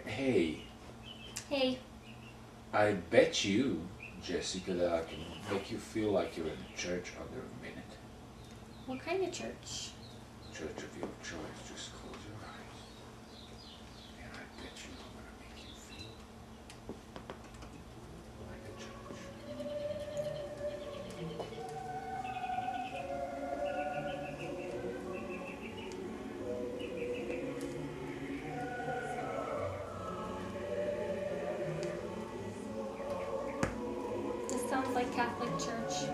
Hey, Hey, I bet you, Jessica, that I can make you feel like you're in a church under a minute. what kind of church? Church of your choice. Just close your eyes. And I bet you I'm gonna make you feel like a church. This sounds like Catholic Church.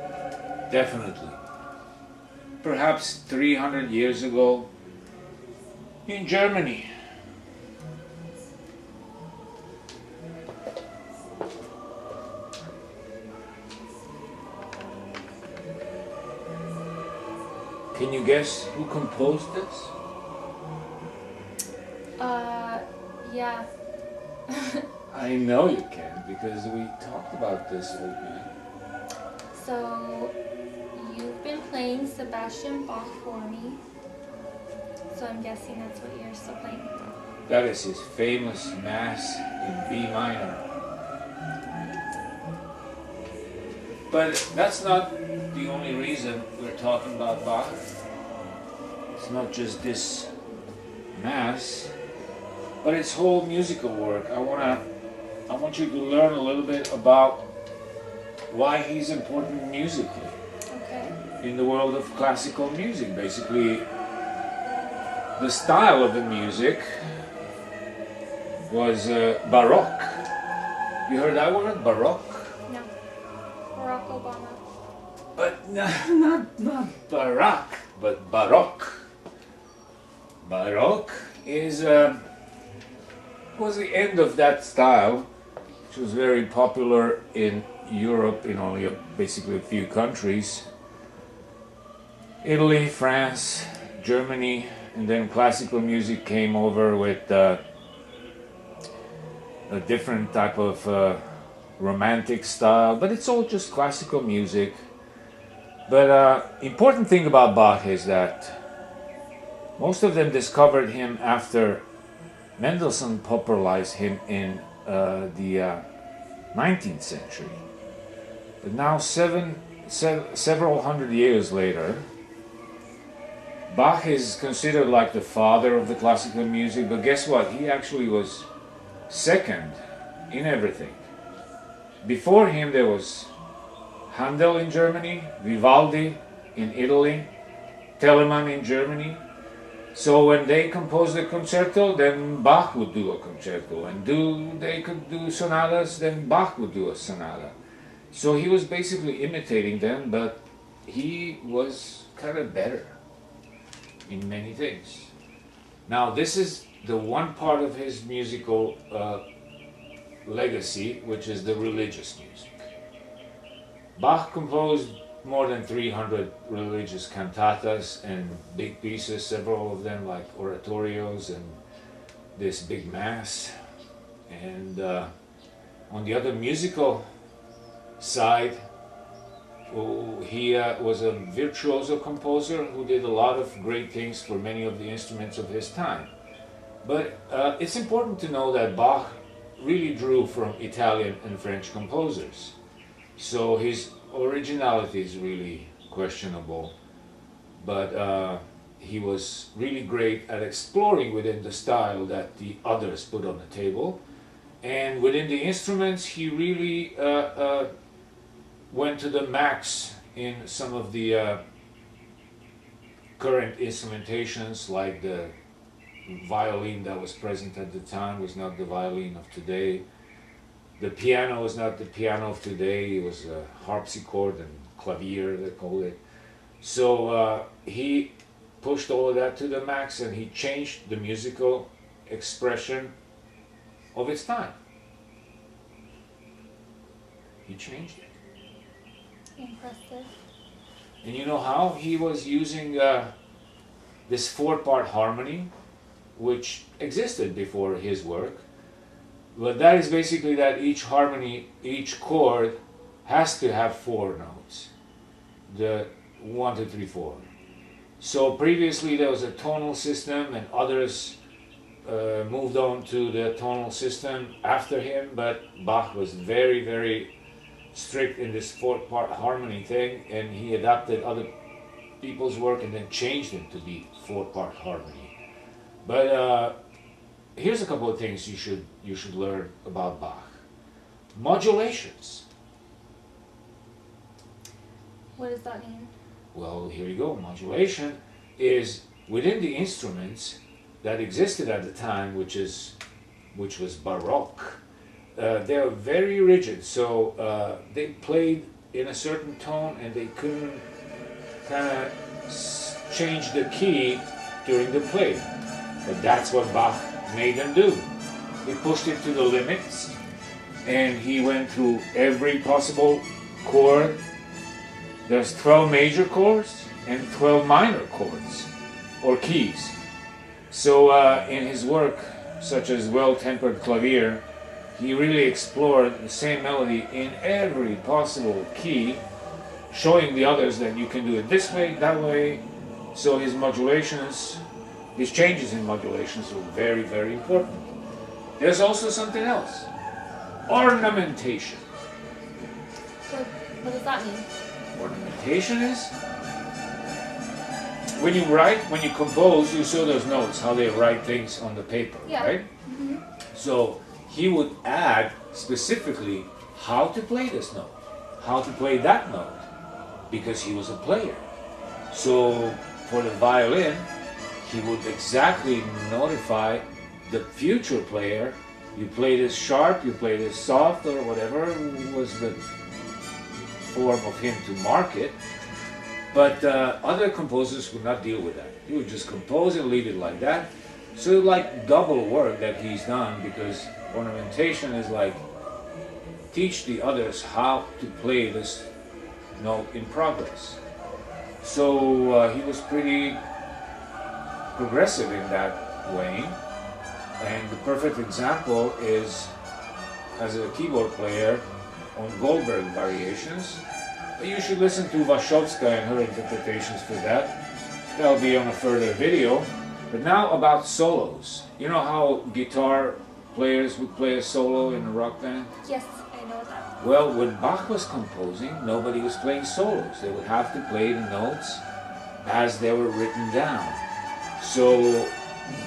Definitely. Perhaps 300 years ago in Germany. Can you guess who composed this? Yeah. I know you can because we talked about this, old man. So, you've been playing Sebastian Bach for me. So I'm guessing that's what you're still playing. That is his famous Mass in B minor. But that's not the only reason we're talking about Bach. It's not just this Mass, but its whole musical work. I want you to learn a little bit about why he's important musically Okay. in the world of classical music. Basically, the style of the music was baroque. You heard that word, baroque? No. Barack Obama. But not baroque, but baroque. Baroque is was the end of that style, which was very popular in Europe in only basically a few countries. Italy, France, Germany, and then classical music came over with a different type of romantic style, but it's all just classical music. But important thing about Bach is that most of them discovered him after Mendelssohn popularized him in the 19th century. But now, several hundred years later, Bach is considered like the father of the classical music, but guess what? He actually was second in everything. Before him, there was Handel in Germany, Vivaldi in Italy, Telemann in Germany. So when they composed a concerto, then Bach would do a concerto, and they could do sonatas, then Bach would do a sonata. So he was basically imitating them, but he was kind of better in many things. Now this is the one part of his musical legacy, which is the religious music. Bach composed more than 300 religious cantatas and big pieces, several of them like oratorios and this big mass. And on the other musical side, he was a virtuoso composer who did a lot of great things for many of the instruments of his time. But it's important to know that Bach really drew from Italian and French composers. So his originality is really questionable, but he was really great at exploring within the style that the others put on the table. And within the instruments, he really went to the max in some of the current instrumentations, like the violin that was present at the time was not the violin of today. The piano was not the piano of today. It was a harpsichord and clavier, they call it. So he pushed all of that to the max, and he changed the musical expression of its time. He changed it. Impressive. And you know how? He was using this four-part harmony, which existed before his work. But that is basically that each harmony, each chord has to have four notes. The 1, 2, 3, 4. So previously there was a tonal system, and others moved on to the tonal system after him, but Bach was very, very strict in this four-part harmony thing, and he adapted other people's work and then changed them to be four-part harmony. But here's a couple of things you should learn about Bach. Modulations. What does that mean? Well, here you go. Modulation is within the instruments that existed at the time, which was baroque. They are very rigid, so they played in a certain tone and they couldn't kind of change the key during the play. But that's what Bach made them do. He pushed it to the limits, and he went through every possible chord. There's 12 major chords and 12 minor chords, or keys. So in his work, such as Well-Tempered Clavier, he really explored the same melody in every possible key, showing the others that you can do it this way, that way. So his modulations, his changes in modulations were very, very important. There's also something else. Ornamentation. So, what does that mean? Ornamentation is when you write, when you compose, you saw those notes, how they write things on the paper, Yeah. right? Mm-hmm. So he would add specifically how to play this note, how to play that note, because he was a player. So for the violin, he would exactly notify the future player, you play this sharp, you play this soft, or whatever was the form of him to mark it. But other composers would not deal with that. He would just compose and leave it like that. So like double work that he's done, because ornamentation is like teach the others how to play this note in progress. So he was pretty progressive in that way. And the perfect example is as a keyboard player on Goldberg variations. You should listen to Wachowska and her interpretations for that. That'll be on a further video. But now about solos. You know how guitar players would play a solo in a rock band? Yes, I know that. Well, when Bach was composing, nobody was playing solos. They would have to play the notes as they were written down. So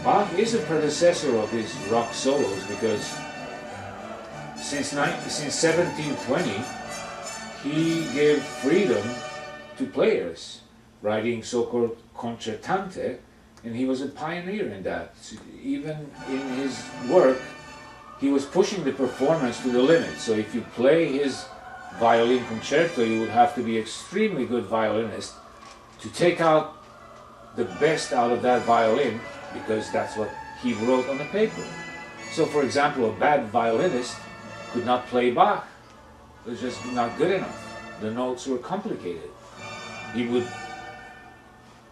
Bach is a predecessor of his rock solos, because since 1720, he gave freedom to players, writing so-called concertante, and he was a pioneer in that. Even in his work, he was pushing the performance to the limit. So if you play his violin concerto, you would have to be extremely good violinist to take out the best out of that violin, because that's what he wrote on the paper. So for example, a bad violinist could not play Bach. It was just not good enough. The notes were complicated. He would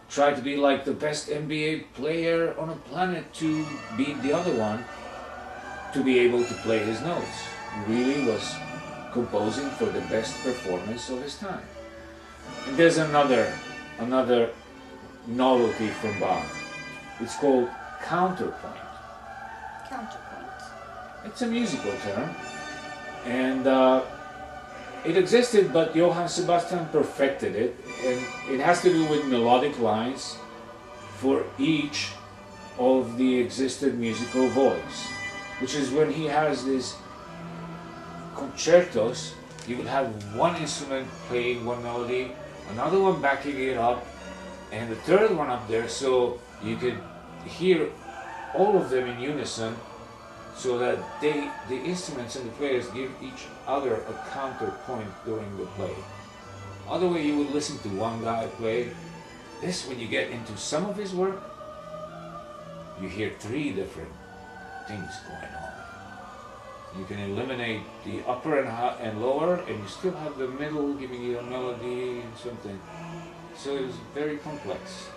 try to be like the best NBA player on a planet to beat the other one to be able to play his notes. He really was composing for the best performance of his time. And there's another novelty from Bach. It's called counterpoint. Counterpoint. It's a musical term, and it existed, but Johann Sebastian perfected it, and it has to do with melodic lines for each of the existed musical voice, which is when he has these concertos, he would have one instrument playing one melody, another one backing it up, and the third one up there, so you could hear all of them in unison, so that the instruments and the players give each other a counterpoint during the play. Other way you would listen to one guy play. This, when you get into some of his work, you hear three different things going on. You can eliminate the upper and lower, and you still have the middle giving you a melody and something. So it was very complex.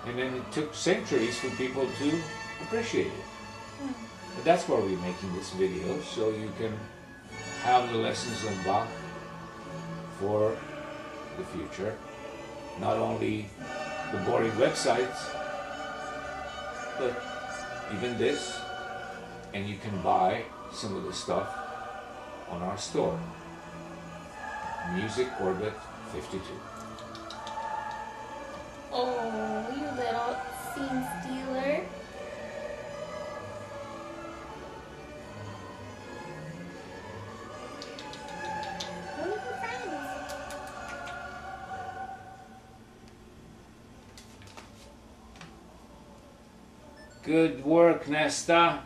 And then it took centuries for people to appreciate it. But that's why we're making this video, so you can have the lessons of Bach for the future. Not only the boring websites, but even this, and you can buy some of the stuff on our store. Music Orbit 52. Oh, you little scene stealer. One of your friends. Good work, Nesta.